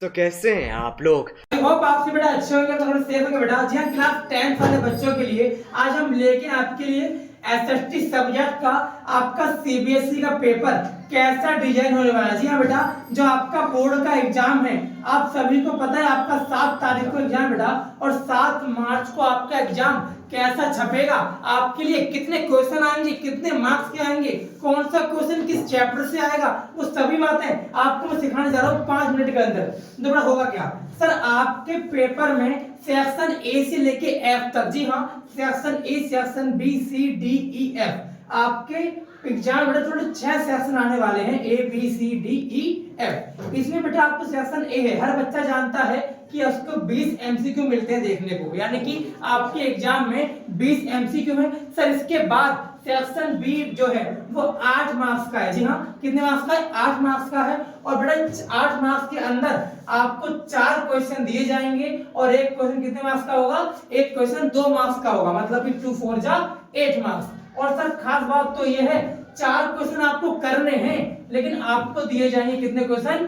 तो कैसे हैं आप लोग? आई होप आपसे बेटा अच्छे होंगे, तो थोड़ा सेफ होंगे बेटा। जी हाँ, क्लास 10 वाले बच्चों के लिए आज हम लेके आपके लिए एसएसटी सब्जेक्ट का आपका सीबीएसई का पेपर कैसा डिजाइन होने वाला है। जी हाँ बेटा, जो आपका बोर्ड का एग्जाम है, आप सभी को पता है आपका 7 तारीख को एग्जाम बेटा, और 7 मार्च को आपका एग्जाम कैसा छपेगा, आपके लिए कितने क्वेश्चन आएंगे, कितने मार्क्स के आएंगे, कौन सा क्वेश्चन किस चैप्टर से आएगा, वो सभी बातें आपको मैं सिखाने जा रहा हूँ 5 मिनट के अंदर। तो बेटा होगा क्या सर, आपके पेपर में सेक्शन ए से लेके एफ तक, जी हाँ, section A, section B, C, D, E, F, आपके एग्जाम बेटा टोटल 6 सेक्शन आने वाले हैं, A B C D E F. इसमें बेटा आपको सेक्शन ए है, हर बच्चा जानता है कि उसको 20 एमसीक्यू मिलते हैं देखने को, यानी कि आपके एग्जाम में 20 एमसीक्यू है सर। इसके बाद सेक्शन बी जो है वो 8 मार्क्स का है। जी हाँ, कितने मार्क्स का है? 8 मार्क्स का है। और बेटा 8 मार्क्स के अंदर आपको 4 क्वेश्चन दिए जाएंगे और एक क्वेश्चन कितने मार्क्स का होगा? एक क्वेश्चन 2 मार्क्स का होगा, मतलब कि 2 4 जा 8 मार्क्स। और सर खास बात तो ये है, 4 क्वेश्चन आपको करने हैं, लेकिन आपको दिए जाएंगे कितने क्वेश्चन?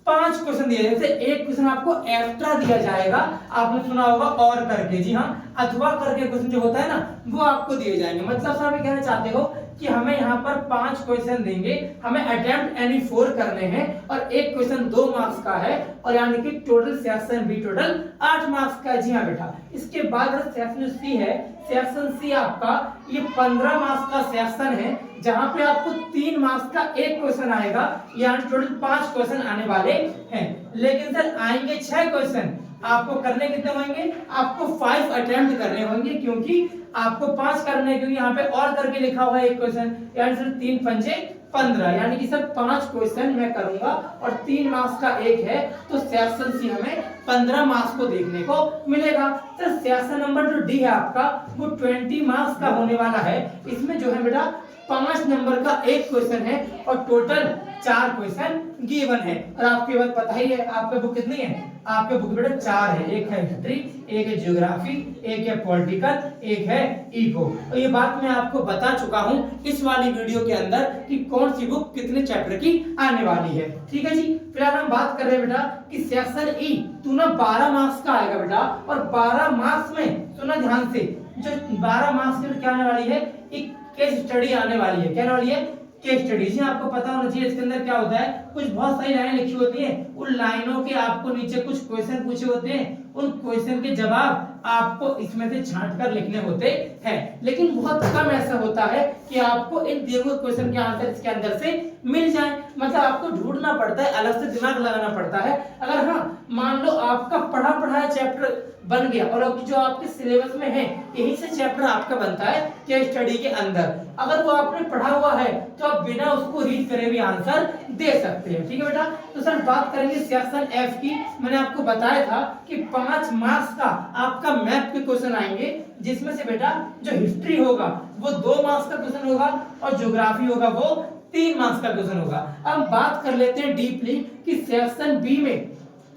5 क्वेश्चन दिए जाएंगे। एक क्वेश्चन आपको एक्स्ट्रा दिया जाएगा, आपने सुना होगा और करके, जी हाँ, अथवा करके क्वेश्चन जो होता है ना, वो आपको दिए जाएंगे। मतलब सर आप कहना चाहते हो कि हमें यहाँ पर 5 क्वेश्चन देंगे, हमें अटेम्प्ट एनी 4 करने हैं, और एक क्वेश्चन 2 मार्क्स का है, और यानी कि total section B total 8 marks का है। जी हाँ बेटा, इसके बाद सेक्शन सी है, सेक्शन सी आपका ये 15 मार्क्स का सेक्शन है, जहां पे आपको 3 मार्क्स का एक क्वेश्चन आएगा, यानी टोटल 5 क्वेश्चन आने वाले हैं। लेकिन सर आएंगे 6 क्वेश्चन, आपको करने कितने होंगे? आपको 5 अटेम्प्ट करने होंगे, क्योंकि आपको 5 करने, क्योंकि यहाँ पे और करके लिखा हुआ है एक क्वेश्चन, यानी सर 3 पंजे 15, यानी कि सर 5 क्वेश्चन मैं करूंगा और 3 मार्क्स का एक है, तो सेक्शन सी हमें 15 मार्क्स को देखने को मिलेगा। सर सेक्शन नंबर जो डी है आपका, वो 20 मार्क्स का होने वाला है। इसमें जो है बेटा 5 नंबर का एक क्वेश्चन है और टोटल 4 क्वेश्चन गिवन है। और आपके बात पता ही है, आपके बुक कितनी है? आपके बुक बेटा 4 है, एक है हिस्ट्री, एक है ज्योग्राफी, एक है पॉलिटिकल, एक है इको। और ये बात मैं आपको बता चुका हूं इस वाली वीडियो के अंदर कि कौन सी बुक कितने चैप्टर की आने वाली है। ठीक है जी, फिलहाल हम बात कर रहे हैं बेटा कि सेक्शन ई तू ना 12 मार्क्स का आएगा बेटा, और 12 मार्क्स में सुना ध्यान से, जो 12 मार्क्स में क्या आने वाली है? एक केस स्टडी आने वाली है। क्या आने वाली है? Case study. जी आपको पता होना चाहिए इसके अंदर क्या होता है, कुछ बहुत सारी लाइनें लिखी होती हैं, उन लाइनों के आपको नीचे कुछ क्वेश्चन पूछे होते हैं, उन क्वेश्चन के जवाब आपको इसमें से छांट कर लिखने होते हैं। लेकिन बहुत कम ऐसा होता है कि आपको इन दिए हुए क्वेश्चन के आंसर इसके अंदर से मिल जाए, मतलब आपको ढूंढना पड़ता है, अलग से दिमाग लगाना पड़ता है। अगर हाँ मान लो आपका पढ़ा पढ़ाया चैप्टर बन गया, और अब जो आपके सिलेबस में है यही से चैप्टर आपका बनता है केस स्टडी के अंदर, अगर वो आपने पढ़ा हुआ है तो आप बिना उसको रीड करे भी आंसर दे सकते हैं। ठीक है बेटा, तो सर बात करेंगे सेक्शन एफ की। मैंने आपको बताया था कि 5 मार्क्स का आपका मैथ के क्वेश्चन आएंगे, जिसमें से बेटा जो हिस्ट्री होगा वो 2 मार्क्स का क्वेश्चन होगा, और ज्योग्राफी होगा वो 3 मार्क्स का क्वेश्चन होगा। अब बात कर लेते हैं डीपली कि सेक्शन बी में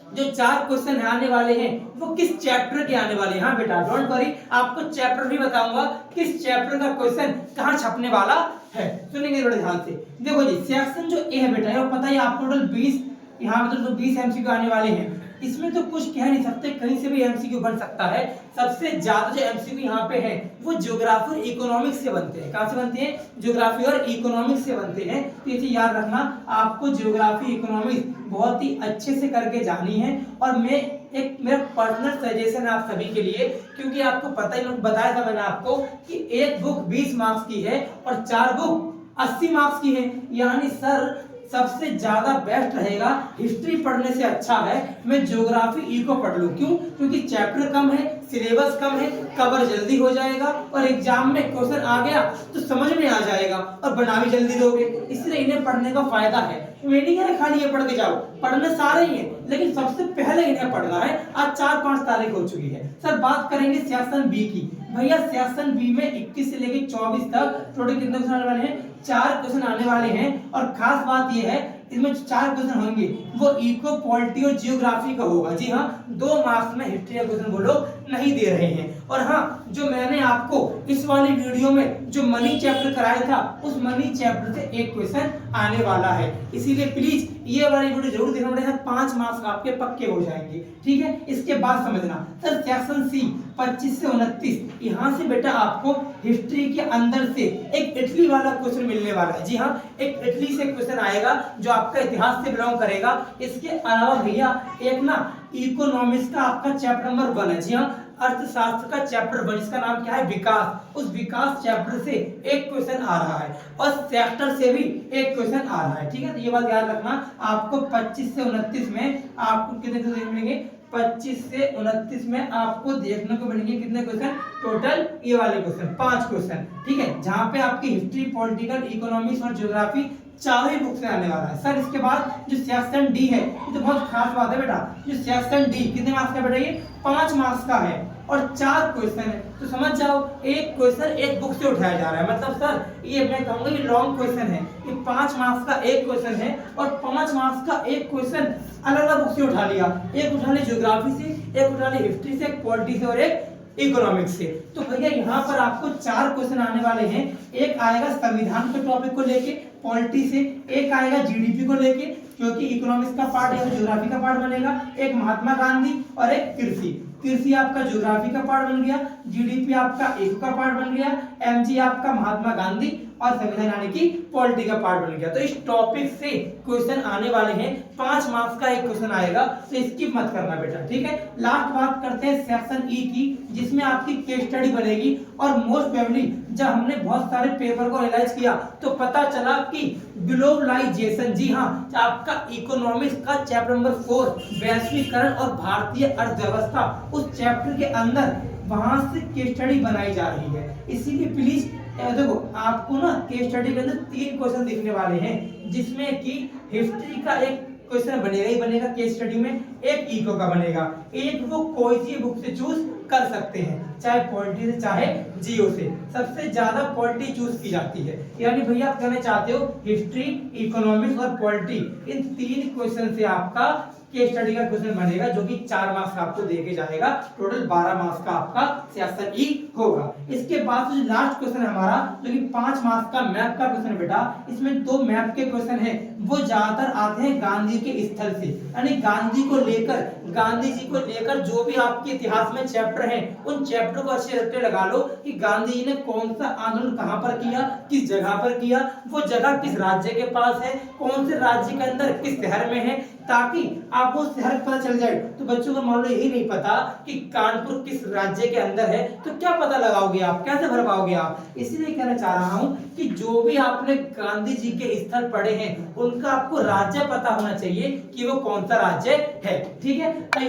जो 4 क्वेश्चन आने वाले हैं वो किस चैप्टर के आने वाले हैं। हाँ बेटा डोंट वरी, आपको चैप्टर भी बताऊंगा किस चैप्टर का क्वेश्चन कहां छपने वाला है। सुनेंगे थोड़ा ध्यान से। देखो जी, सेक्शन जो ए है बेटा, ये पता है आपको टोटल 20, यहाँ मतलब तो 20 एमसीक्यू आने वाले हैं। इसमें तो कुछ कह नहीं सकते, कहीं से भी एमसीक्यू बन सकता है। सबसे ज्यादा जो एमसीक्यू यहाँ पे है वो ज्योग्राफी और इकोनॉमिक्स से बनते हैं। कहां से बनते हैं? ज्योग्राफी और इकोनॉमिक्स से बनते हैं। तो ये याद रखना, आपको ज्योग्राफी इकोनॉमिक्स बहुत ही अच्छे से करके जानी है। और मैं एक मेरा पर्सनल सजेशन है आप सभी के लिए, क्योंकि आपको पता ही, बताया था मैंने आपको कि एक बुक 20 मार्क्स की है और 4 बुक 80 मार्क्स की है, यानी सर सबसे ज्यादा बेस्ट रहेगा हिस्ट्री पढ़ने से अच्छा है मैं ज्योग्राफी इको पढ़ लूं। क्यों? क्योंकि चैप्टर कम है, सिलेबस कम है, कवर जल्दी हो जाएगा, और एग्जाम में क्वेश्चन आ गया तो समझ में आ जाएगा और बना भी जल्दी दोगे। इसलिए इन्हें पढ़ने का फायदा है। मैं नहीं कह रहा खाली ये पढ़ के जाओ, पढ़ने सारे ही हैं, लेकिन सबसे पहले इन्हें पढ़ना है। आज 4-5 तारीख हो चुकी है। सर बात करेंगे सेक्शन बी की। भैया सेक्शन बी में 21 से लेकर 24 तक टोटल कितने क्वेश्चन आने वाले हैं? 4 क्वेश्चन आने वाले हैं। और खास बात यह है, इसमें 4 क्वेश्चन होंगे वो इको, पॉलिटी और जियोग्राफी का होगा। जी हाँ, 2 मार्क्स में हिस्ट्री का क्वेश्चन वो लोग नहीं दे रहे हैं। और हाँ, जो मैंने आपको इस वाली वीडियो में जो मनी चैप्टर कराया था, उस मनी चैप्टर से एक क्वेश्चन आने वाला है, इसीलिए प्लीज ये वाली वीडियो जरूर देखना पड़ेगा। 5 मार्क्स आपके पक्के हो जाएंगे, ठीक है। इसके बाद समझना सर सेक्शन सी 25 से 29, यहाँ से बेटा आपको हिस्ट्री के अंदर से एक इटली वाला क्वेश्चन मिलने वाला है। जी हाँ, एक इटली से क्वेश्चन आएगा जो आपका इतिहास से बिलोंग करेगा। इसके अलावा भैया एक ना इकोनॉमिक्स का आपका चैप्टर नंबर 1 है। जी हाँ, अर्थशास्त्र का चैप्टर 1 जिसका नाम क्या है, विकास। उस विकास चैप्टर से एक क्वेश्चन आ रहा है और सेक्टर से भी एक क्वेश्चन आ रहा है, ठीक है। तो ये बात याद रखना, आपको 25 से 29 में आपको कितने क्वेश्चन मिलेंगे, 25 से 29 में आपको देखने को मिलेंगे कितने क्वेश्चन टोटल, ये वाले क्वेश्चन 5 क्वेश्चन, ठीक है। जहां पे आपकी हिस्ट्री, पॉलिटिकल, इकोनॉमिक्स और ज्योग्राफी चारों ही बुक से आने वाला है सर। इसके बाद जो सेक्शन डी है, ये तो बहुत खास बात है बेटा, जो सेक्शन डी कितने मार्क्स का बेटा, ये 5 मार्क्स का है और 4 क्वेश्चन है। तो समझ जाओ, एक क्वेश्चन एक बुक से उठाया जा रहा है, मतलब सर ये मैं कहूंगा ये लॉन्ग क्वेश्चन है। ये 5 मार्क्स का एक क्वेश्चन है और 5 मार्क्स का एक क्वेश्चन अलग अलग बुक से उठा लिया। एक उठा लिया ज्योग्राफी से, एक उठा लिया हिस्ट्री से, एक पॉलिटी से और एक इकोनॉमिक्स से। तो भैया यहाँ पर आपको 4 क्वेश्चन आने वाले हैं। एक आएगा संविधान के टॉपिक को लेके पॉलिटी से, एक आएगा जीडीपी को लेके क्योंकि इकोनॉमिक्स का पार्ट या ज्योग्राफी का पार्ट बनेगा, एक महात्मा गांधी और एक कृषि। कृषि आपका ज्योग्राफी का पार्ट बन गया, जीडीपी आपका एक का पार्ट बन गया, एमजी आपका महात्मा गांधी और संविधान यानी कि पॉलिटी का पार्ट बन गया। तो इस टॉपिक से क्वेश्चन आने वाले हैं, 5 मार्क्स का एक क्वेश्चन आएगा, तो स्किप मत करना बेटा, ठीक है। लास्ट बात करते हैं सेक्शन ई की, जिसमें आपकी केस स्टडी बनेगी और मोस्ट प्रोबेबली जब हमने बहुत सारे पेपर को एनालाइज किया तो पता चला कि ग्लोबलाइजेशन, जी हाँ, आपका इकोनॉमिक्स का चैप्टर नंबर 4 वैश्वीकरण और भारतीय अर्थव्यवस्था, उस चैप्टर के अंदर वहां से केस स्टडी बनाई जा रही है। इसीलिए प्लीज देखो, आपको ना केस स्टडी के अंदर 3 क्वेश्चन दिखने वाले हैं, जिसमें कि हिस्ट्री का एक क्वेश्चन बनेगा ही बनेगा केस स्टडी में, एक इको का बनेगा, एक वो कोई सी बुक से चूज कर सकते हैं, चाहे पॉलिटी से चाहे जियो से। सबसे ज्यादा पॉलिटी चूज की जाती है, यानी भैया आप कहना चाहते हो हिस्ट्री, इकोनॉमिक्स और पॉलिटी, इन 3 क्वेश्चन से आपका केस स्टडी का क्वेश्चन बनेगा जो कि 4 मार्क्स आपको देके जाएगा। टोटल 12 मार्क्स का आपका सेक्शन ई होगा। इसके बाद जो लास्ट क्वेश्चन है हमारा, जो कि 5 मार्क्स का मैप का क्वेश्चन बेटा, इसमें 2 मैप के क्वेश्चन है, वो ज्यादातर आते हैं गांधी के स्थल से, यानी गांधी को लेकर, गांधी जी को लेकर जो भी आपके इतिहास में चैप्टर है, उन चैप्टर को अच्छे रट्टे लगा लो कि गांधी जी ने कौन सा आंदोलन कहां पर किया, किस जगह पर किया, वो जगह किस राज्य के पास है, कौन से राज्य के अंदर किस शहर में है, ताकि आपको शहर पता चल जाए। तो बच्चों को मान लो यही नहीं पता कि कानपुर किस राज्य के अंदर है, तो क्या पता लगाओगे आप, कैसे भर पाओगे आप। इसीलिए कहना चाह रहा हूं कि जो भी आपने गांधी जी के स्थल पढ़े हैं, उनका आपको राज्य पता होना चाहिए कि वो कौन सा राज्य है, ठीक है। आई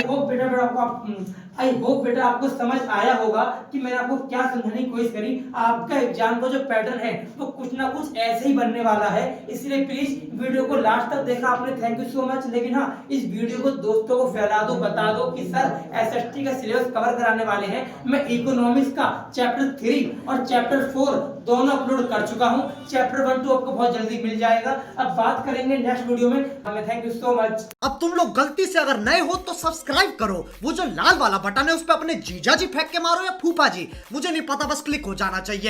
होप बेटा आपको समझ आया होगा कि मैंने आपको क्या समझाने की कोशिश करी। आपका एग्जाम का जो पैटर्न है वो कुछ ना कुछ ऐसे ही बनने वाला है, इसलिए प्लीज वीडियो को लास्ट तक देखा आपने, थैंक यू सो मच। लेकिन हाँ, इस वीडियो को दोस्तों को फैला दो, बता दो कि सर एसएसटी का सिलेबस कवर कराने वाले हैं। मैं इकोनॉमिक्स का चैप्टर 3 और चैप्टर 4 दोनों अपलोड कर चुका हूं। चैप्टर 1 2 आपको बहुत जल्दी मिल जाएगा। अब बात करेंगे नेक्स्ट वीडियो में। Thank you so much. अब तुम लोग गलती से अगर नए हो तो सब्सक्राइब करो, वो जो लाल वाला बटन है उस पर अपने जीजा जी फेंक के मारो या फूफा जी, मुझे नहीं पता, बस क्लिक हो जाना चाहिए।